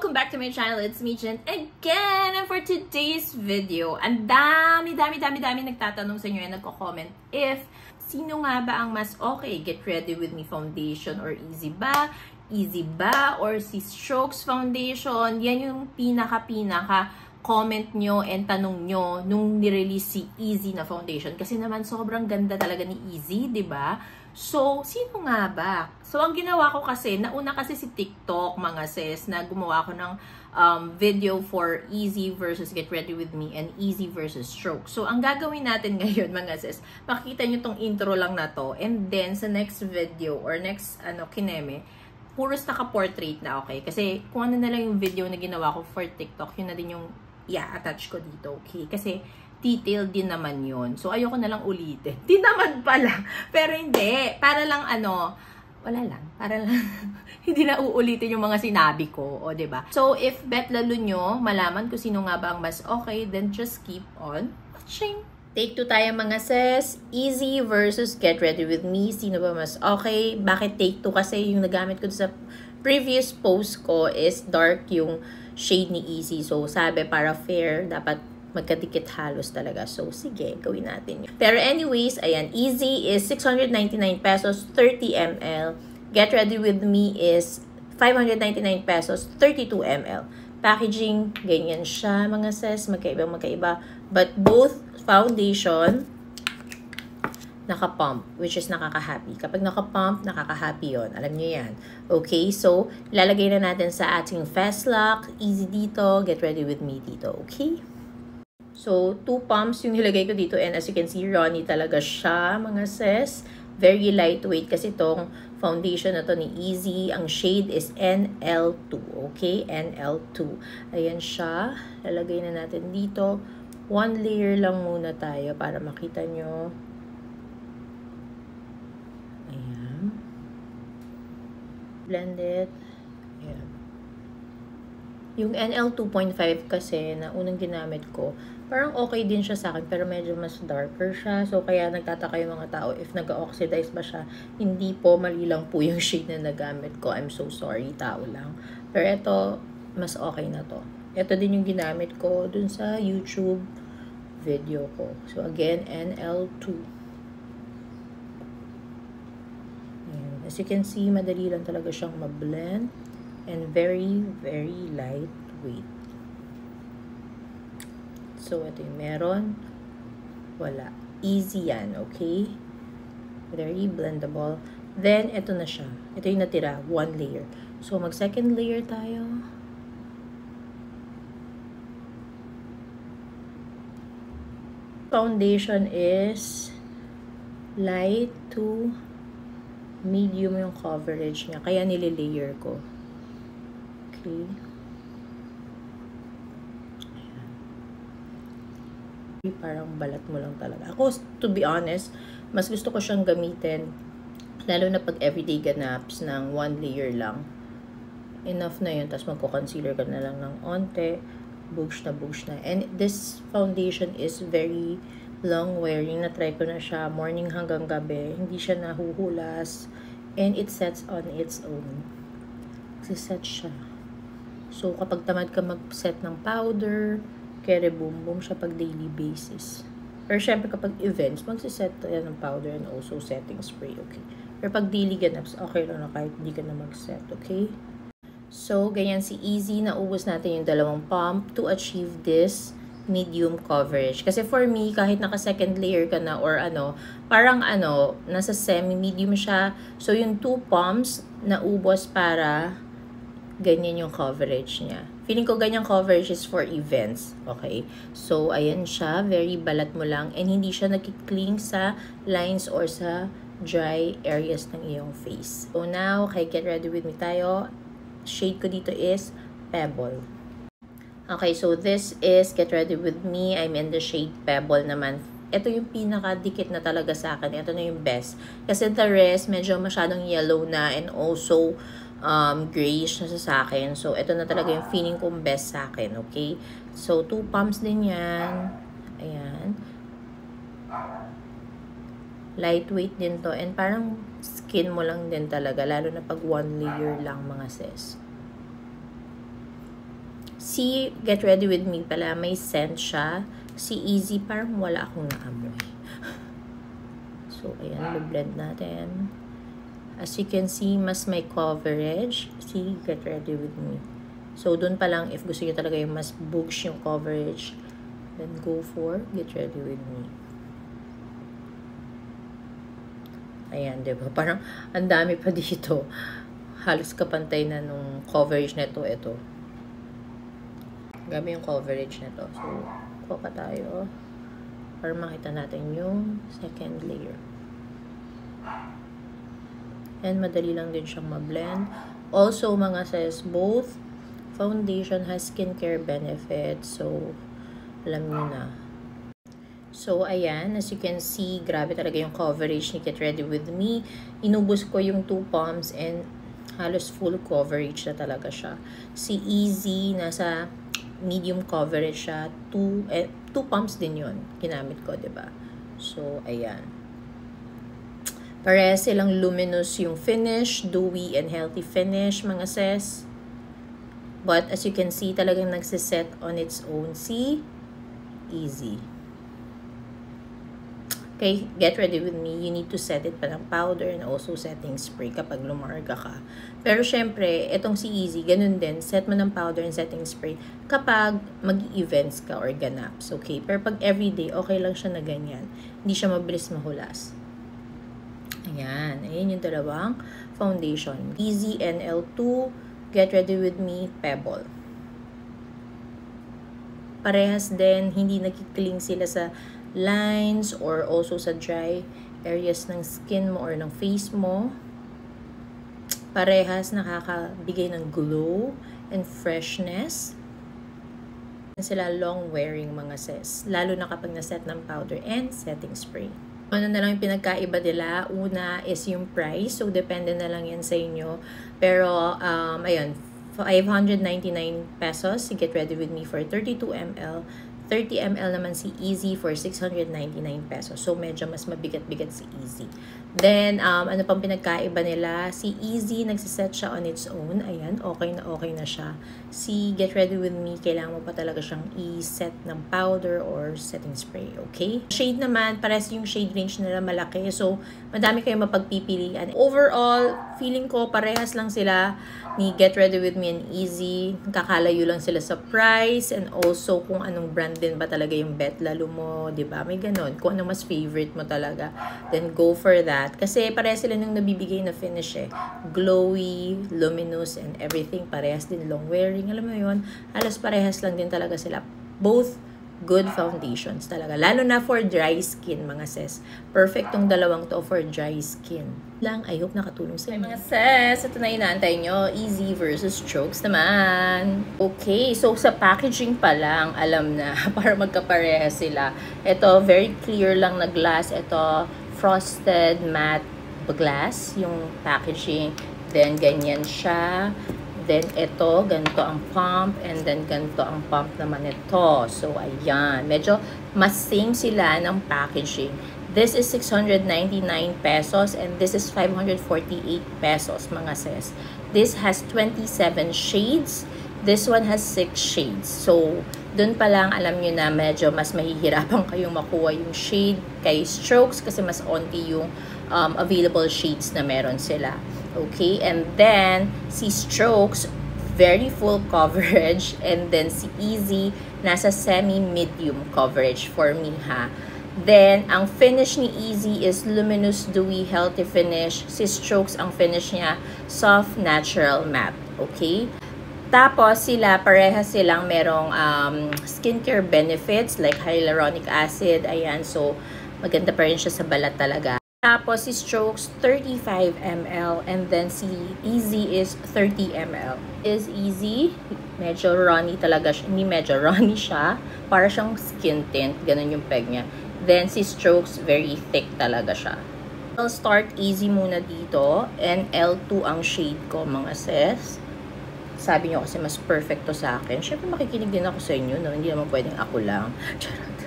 Welcome back to my channel. It's me, Jen, again. And for today's video, ang dami nagtatanong sa inyo and nagko-comment if sino nga ba ang mas okay, Get Ready With Me foundation or Easy ba? Easy ba? Or si Strokes foundation? Yan yung pinaka comment nyo and tanong nyo nung nirelease si Easy na foundation. Kasi naman sobrang ganda talaga ni Easy, di ba? So, sino nga ba? So, ang ginawa ko kasi, nauna kasi si TikTok, mga sis, na gumawa ko ng video for Easy versus Get Ready With Me and Easy versus Stroke. So, ang gagawin natin ngayon, mga sis, makikita nyo tong intro lang na to. And then, sa next video or next, kineme, puros naka-portrait na, okay? Kasi, kung ano na lang yung video na ginawa ko for TikTok, yun na din yung attach ko dito, okay? Kasi, detailed din naman yun. So, ayoko na lang ulitin. Di naman pala. Pero hindi. Para lang wala lang. Para lang hindi na uulitin yung mga sinabi ko. O, diba? So, if bet lalo nyo malaman kung sino nga ba ang mas okay, then just keep on watching. Take 2 tayo mga sis. Easy versus Get Ready With Me. Sino ba mas okay? Bakit take 2? Kasi yung nagamit ko sa previous post ko is dark yung shade ni Easy. So, sabi para fair, dapat magkadikit halos talaga. So, sige, gawin natin yun. Pero anyways, ayan, Easy is 699 pesos, 30 ml. Get Ready With Me is 599 pesos, 32 ml. Packaging, ganyan siya, mga sis. Magkaiba. But both foundation, naka-pump, which is nakaka-happy. Kapag naka-pump, nakaka-happy yun. Alam nyo yan. Okay, so, lalagay na natin sa ating Fast Lock. Easy dito, Get Ready With Me dito. Okay? So, 2 pumps yung nilagay ko dito. And as you can see, Ronnie talaga siya, mga sis. Very lightweight kasi itong foundation na to ni Easy. Ang shade is NL2. Okay? NL2. Ayan siya. Lalagay na natin dito. 1 layer lang muna tayo para makita nyo. Ayan. Blend it. Ayan. Yung NL 2.5 kasi na unang ginamit ko, parang okay din siya sa akin, pero medyo mas darker siya. So, kaya nagtataka yung mga tao if nag-oxidize ba siya. Hindi po, mali lang po yung shade na nagamit ko. I'm so sorry, tao lang. Pero ito, mas okay na to. Ito din yung ginamit ko dun sa YouTube video ko. So, again, NL2. Ayan. As you can see, madali lang talaga siyang mablend. And very lightweight. So, ito yung meron. Wala. Easy yan, okay? Very blendable. Then, ito na siya. Ito yung natira. 1 layer. So, mag-second layer tayo. Foundation is light to medium yung coverage niya. Kaya nililayer ko. Okay. Parang balat mo lang talaga. Ako, to be honest, mas gusto ko siyang gamitin lalo na pag everyday ganaps ng 1 layer lang. Enough na yun. Tapos magko-concealer ka na lang ng onte. Bugs na. And this foundation is very long wearing. Na-try ko na siya morning hanggang gabi. Hindi siya nahuhulas. And it sets on its own. Set siya. So, kapag tamad ka mag-set ng powder, kere boom siya pag daily basis. Pero syempre kapag events, magsiset tayo ng powder and also setting spray, okay? Pero pag daily ganaps, okay lang na kahit hindi ka na mag-set, okay? So, ganyan si Easy, naubos natin yung 2 pump to achieve this medium coverage. Kasi for me, kahit naka-second layer ka na or parang nasa semi-medium siya. So, yung 2 pumps, naubos para ganyan yung coverage niya. Feeling ko ganyang coverage is for events. Okay? So, ayan siya. Very balat mo lang. And hindi siya nakikling sa lines or sa dry areas ng iyong face. So, now, kay Get Ready With Me tayo. Shade ko dito is Pebble. Okay, so this is Get Ready With Me. I'm in the shade Pebble naman. Ito yung pinakadikit na talaga sa akin. Ito na yung best. Kasi the rest, medyo masyadong yellow na and also grayish na sa akin. So, ito na talaga yung feeling kong best sa akin, okay? So, 2 pumps din yan. Ayan. Lightweight din to. And parang skin mo lang din talaga. Lalo na pag 1 layer lang, mga sis. Si Get Ready With Me pala, may scent siya. Si Easy, parang wala akong naamoy. So, ayan, blend natin. As you can see, mas may coverage. Si Get Ready With Me. So, dun pa lang, if gusto nyo talaga yung mas books yung coverage, then go for Get Ready With Me. Ayan, diba? Parang, ang dami pa dito. Halos kapantay na nung coverage nito. Ito. Gabi yung coverage nito. So, kuha tayo para makita natin yung second layer. And madali lang din siyang ma-blend. Also, mga sis, both foundation has skincare benefits. So, alam nyo na. So, ayan. As you can see, grabe talaga yung coverage ni Get Ready With Me. Inubos ko yung 2 pumps and halos full coverage na talaga siya. Si Easy, nasa medium coverage siya. 2 pumps din yun. Ginamit ko, diba? So, ayan. Parehas silang luminous yung finish. Dewy and healthy finish, mga sis. But, as you can see, talagang nagsiset on its own. Si Easy. Okay, Get Ready With Me, you need to set it pa ng powder and also setting spray kapag lumarga ka. Pero syempre, itong si Easy, ganun din, set mo ng powder and setting spray kapag mag-events ka or ganaps, okay? Pero pag everyday, okay lang siya na ganyan. Hindi siya mabilis mahulas. Ayan, ayan yung dalawang foundation. Easy NL2, Get Ready With Me, Pebble. Parehas din, hindi nakikling sila sa lines or also sa dry areas ng skin mo or ng face mo. Parehas nakakabigay ng glow and freshness. Sila long wearing, mga sis, lalo na kapag naset ng powder and setting spray. Ano na lang yung pinagkaiba nila? Una is yung price, so depende na lang yan sa inyo. Pero ayun, 599 pesos si Get Ready With Me for 32 ml. 30 ml naman si Easy for 699 pesos. So, medyo mas mabigat-bigat si Easy. Then, ano pang pinagkaiba nila? Si Easy, nagsiset siya on its own. Ayan, okay na siya. Si Get Ready With Me, kailangan mo pa talaga siyang i-set ng powder or setting spray. Okay? Shade naman, pares yung shade range nila malaki. So, madami kayong mapagpipilian. Overall, feeling ko parehas lang sila ni Get Ready With Me and Easy. Kakalayo lang sila sa price and also kung anong brand din ba talaga yung bet lalo mo, 'di ba? May ganun. Kung ano mas favorite mo talaga, then go for that. Kasi parehas sila nung nabibigay na finish eh. Glowy, luminous, and everything. Parehas din long wearing. Alam mo yun? Halos parehas lang din talaga sila. Both good foundations talaga. Lalo na for dry skin, mga sis. Perfect tong dalawang to for dry skin. I hope nakatulong sa inyo. Mga sis, ito na inaantay nyo. Easy versus Strokes naman. Okay, so sa packaging pa lang, alam na, para magkaparehas sila. Ito, very clear lang na glass. Ito, frosted matte glass, yung packaging. Then, ganyan siya. Then, ito, ganito ang pump. And then, ganito ang pump naman ito. So, ayan. Medyo mas same sila ng packaging. This is 699 pesos and this is 548 pesos, mga sis. This has 27 shades. This one has 6 shades. So, dun pa lang alam nyo na medyo mas mahihirapan kayong makuha yung shade kay Strokes kasi mas onti yung available shades na meron sila. Okay, and then si Strokes, very full coverage, and then si Easy, nasa semi-medium coverage for me, ha. Then, ang finish ni Easy is luminous, dewy, healthy finish. Si Strokes, ang finish niya, soft, natural, matte. Okay? Tapos, parehas silang merong skincare benefits like hyaluronic acid. Ayan, so, maganda pa rin siya sa balat talaga. Tapos, si Strokes, 35 ml. And then, si Easy is 30 ml. Is Easy, medyo runny talaga siya. Hindi medyo runny siya. Para siyang skin tint. Ganun yung peg niya. Then, si Strokes, very thick talaga siya. I'll start Easy muna dito. And L2 ang shade ko, mga sis. Sabi nyo kasi mas perfect to sa akin. Siyempre, makikinig din ako sa inyo, no? Hindi naman pwedeng ako lang. Charot.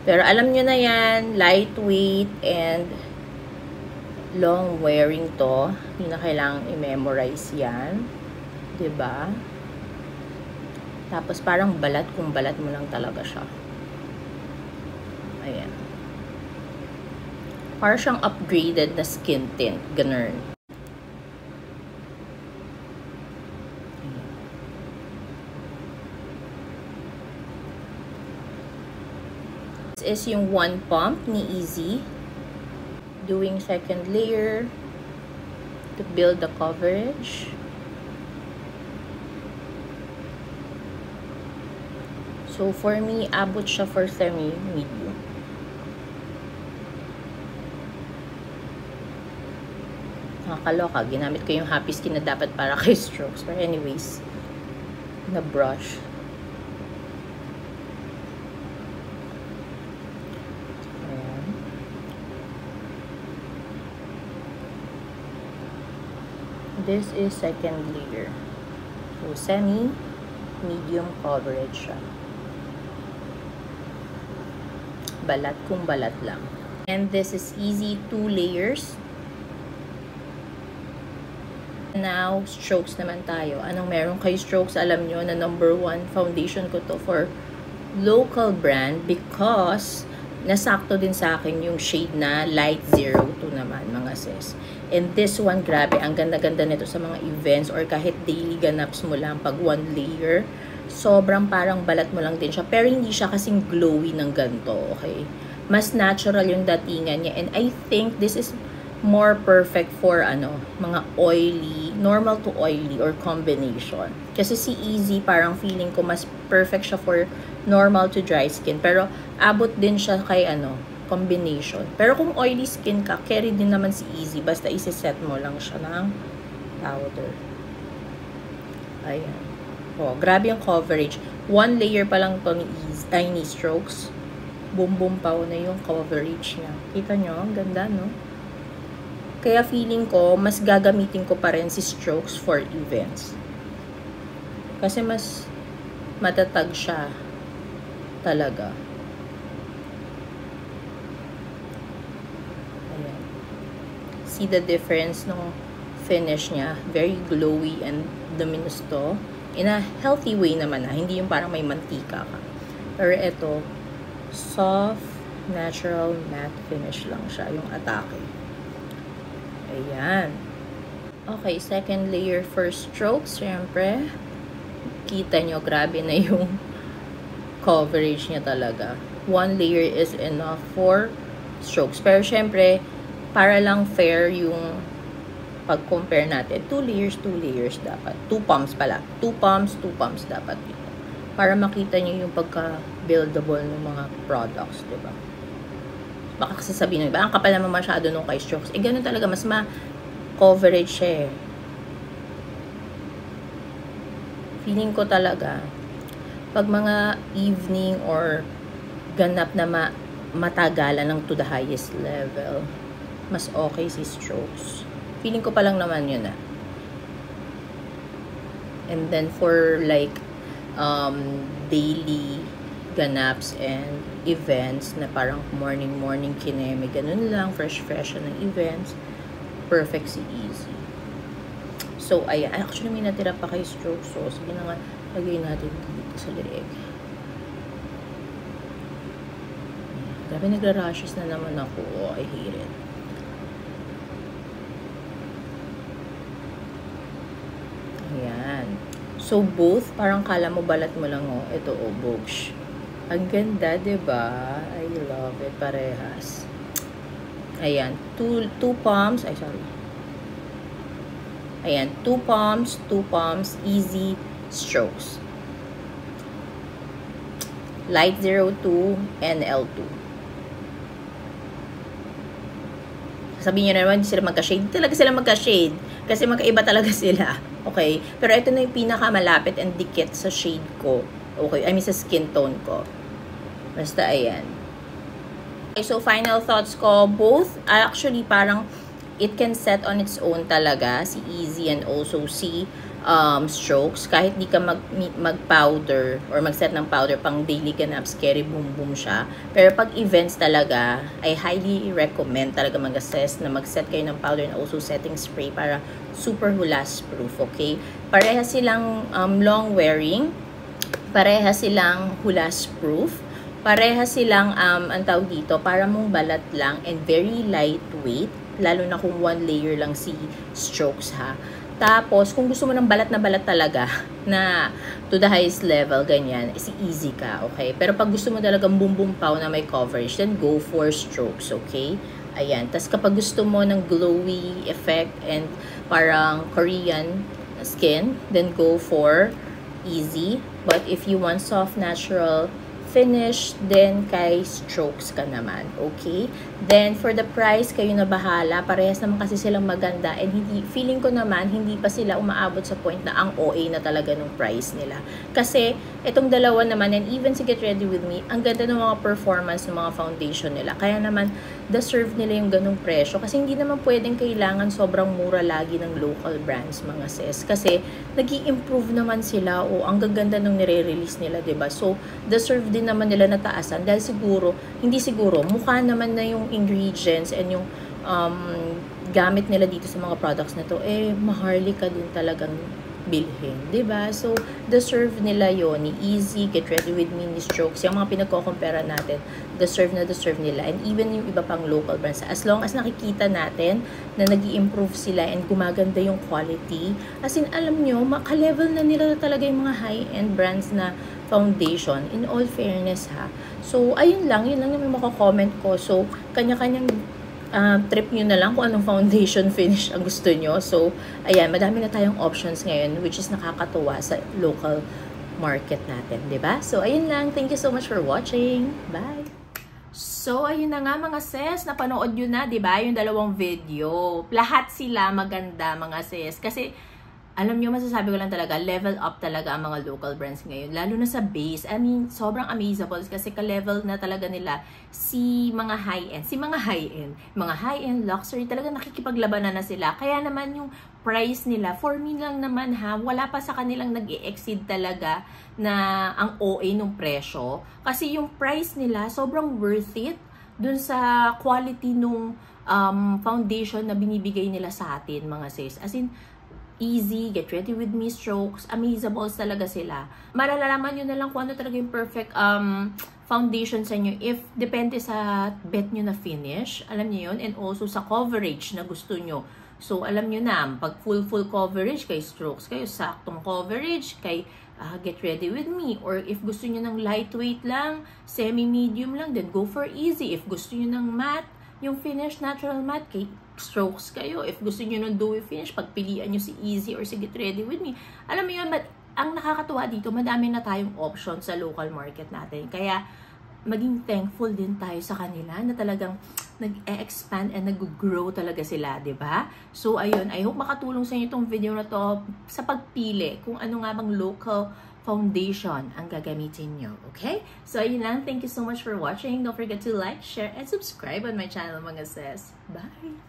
Pero alam nyo na yan, lightweight and long wearing to. Hindi na kailangang i-memorize yan. Diba? Tapos parang balat kung balat mo lang talaga siya. Ayan. Parang siyang upgraded na skin tint. Ganun. This is yung one pump ni Easy. Doing second layer to build the coverage. So, for me, abot siya for semi-medium. Nakakaloka. Ginamit ko yung Happy Skin na dapat para kay strokes. But anyways, na brush. Ayan. This is second layer. So, semi-medium coverage siya. Balat kung balat lang. And this is Easy 2 layers. Now, strokes naman tayo. Anong meron kay strokes? Alam nyo na #1 foundation ko to for local brand because nasakto din sa akin yung shade na light 02 naman, mga sis. And this one, grabe, ang ganda-ganda nito sa mga events or kahit daily ganaps mo lang pag 1 layer. Sobrang parang balat mo lang din siya. Pero hindi siya kasing glowy ng ganito, okay? Mas natural yung datingan niya. And I think this is more perfect for mga oily, normal to oily or combination. Kasi si Easy, parang feeling ko mas perfect siya for normal to dry skin. Pero abot din siya kay combination. Pero kung oily skin ka, carry din naman si Easy. Basta isi-set mo lang siya ng powder. Ayan. Oh, grabe yung coverage. 1 layer pa lang to ni strokes. Boom boom pa na yung coverage niya. Kita nyo? Ang ganda, no? Kaya feeling ko, mas gagamitin ko pa rin si strokes for events. Kasi mas matatag siya talaga. Ayan. See the difference ng finish niya. Very glowy and luminous to. In a healthy way naman hindi yung parang may mantika ka. Pero ito, soft, natural, matte finish lang siya, yung atake. Ayan. Okay, second layer for strokes, syempre. Kita nyo, grabe na yung coverage niya talaga. 1 layer is enough for strokes. Pero syempre, para lang fair yung pag-compare natin, 2 layers dapat. 2 pumps pala. 2 pumps dapat dito. Para makita nyo yung pagka-buildable ng mga products, diba? Baka kasi sabihin nyo, ang kapal naman masyado nung kay strokes. Eh, ganun talaga. Mas ma-coverage siya eh. Feeling ko talaga, pag mga evening or ganap na matagalan ng to the highest level, mas okay si strokes. Feeling ko pa lang naman yun And then for like daily ganaps and events na parang morning kineme, ganun lang, fresh ng events, perfect si Easy. So ayan, actually may natira pa kay strokes, so sige na nga, lagay natin dito sa liig. Grabe, nagra-rashes na naman ako. Oh, I hate it. Ayan. So, both, parang kala mo balat mo lang, oh. Ito, oh, Bosch. Ang ganda, diba? I love it. Parehas. Ayan. Two pumps. Ay, sorry. Ayan. 2 pumps, Easy strokes. Light 02 and L2. Sabihin nyo naman, hindi sila magka-shade. Talaga sila magka-shade. Kasi magkaiba talaga sila. Okay? Pero ito na yung pinakamalapit and dikit sa shade ko. Okay? I mean, sa skin tone ko. Basta, ayan. Okay, so, final thoughts ko. Both, actually, parang it can set on its own talaga. Si Easy and also si strokes. Kahit di ka mag-powder or mag-set ng powder pang daily ganaps, carry boom boom siya. Pero pag events talaga, I highly recommend talaga mag-assess na mag-set kayo ng powder and also setting spray para super hulas proof, okay? Pareha silang long wearing. Pareha silang hulas proof. Pareha silang, ang tawag dito, para mong balat lang and very lightweight. Lalo na kung one layer lang si strokes ha. Tapos, kung gusto mo ng balat na balat talaga, na to the highest level, ganyan, is easy ka, okay? Pero pag gusto mo talagang bumbum pow na may coverage, then go for strokes, okay? Ayan. Tapos kapag gusto mo ng glowy effect and parang Korean skin, then go for easy. But if you want soft, natural finish, then kay strokes ka naman, okay? Then for the price, kayo na bahala. Parehas naman kasi silang maganda and hindi, feeling ko naman hindi pa sila umaabot sa point na ang OA na talaga ng price nila. Kasi itong dalawa naman, and even si Get Ready With Me, ang ganda ng mga performance ng mga foundation nila. Kaya naman deserve nila yung ganung presyo kasi hindi naman pwedeng kailangan sobrang mura lagi ng local brands, mga sis, kasi nag-i-improve naman sila o ang gaganda nung nire-release nila, 'di ba? So deserve din naman nila na taasan dahil siguro, hindi siguro, mukha naman na yung ingredients and yung gamit nila dito sa mga products na to, eh maharlika din talagang bilhin, 'di ba? So deserve nila yon, ni Easy, Get Ready With Me, ni Strokes, yung mga pinagko-compare natin, deserve nila, and even yung iba pang local brands, as long as nakikita natin na nag-i-improve sila and gumaganda yung quality, as in, alam nyo, maka-level na nila talaga yung mga high-end brands na foundation, in all fairness ha. So ayun lang yung mako-comment ko. So kanya-kanyang trip nyo na lang kung anong foundation finish ang gusto nyo. So, ayan, madami na tayong options ngayon, which is nakakatuwa sa local market natin, 'di ba? So, ayun lang. Thank you so much for watching. Bye! So, ayun na nga mga sis, napanood nyo na, 'di ba? Yung dalawang video. Lahat sila maganda, mga sis. Kasi, alam nyo, masasabi ko lang talaga, level up talaga ang mga local brands ngayon. Lalo na sa base. I mean, sobrang amazable kasi ka-level na talaga nila si mga high-end. Mga high-end luxury, talaga nakikipaglabanan na sila. Kaya naman yung price nila, for me lang naman ha, wala pa sa kanilang nag-i-exceed talaga na ang OA nung presyo. Kasi yung price nila, sobrang worth it dun sa quality nung foundation na binibigay nila sa atin, mga sis. As in, Easy, Get Ready With Me, Strokes, amazables talaga sila. Malalaman nyo na lang kung ano talaga yung perfect foundation sa inyo if depende sa bet nyo na finish. Alam nyo yun? And also sa coverage na gusto nyo. So, alam nyo na, pag full coverage kay Strokes, kayo saktong coverage kay Get Ready With Me. Or if gusto nyo ng lightweight lang, semi-medium lang, then go for Easy. If gusto nyo ng matte, yung finish, natural matte, kay Strokes kayo. If gusto nyo ng dewy finish, pagpilian nyo si Easy or si Get Ready With Me. Alam mo yun, but ang nakakatuwa dito, madami na tayong options sa local market natin. Kaya, maging thankful din tayo sa kanila na talagang nag-expand and nag-grow talaga sila, 'di ba? So, ayun, I hope makatulong sa inyo itong video na to sa pagpili kung ano nga bang local foundation ang gagamitin nyo. Okay? So, ayun lang. Thank you so much for watching. Don't forget to like, share, and subscribe on my channel, mga sis. Bye!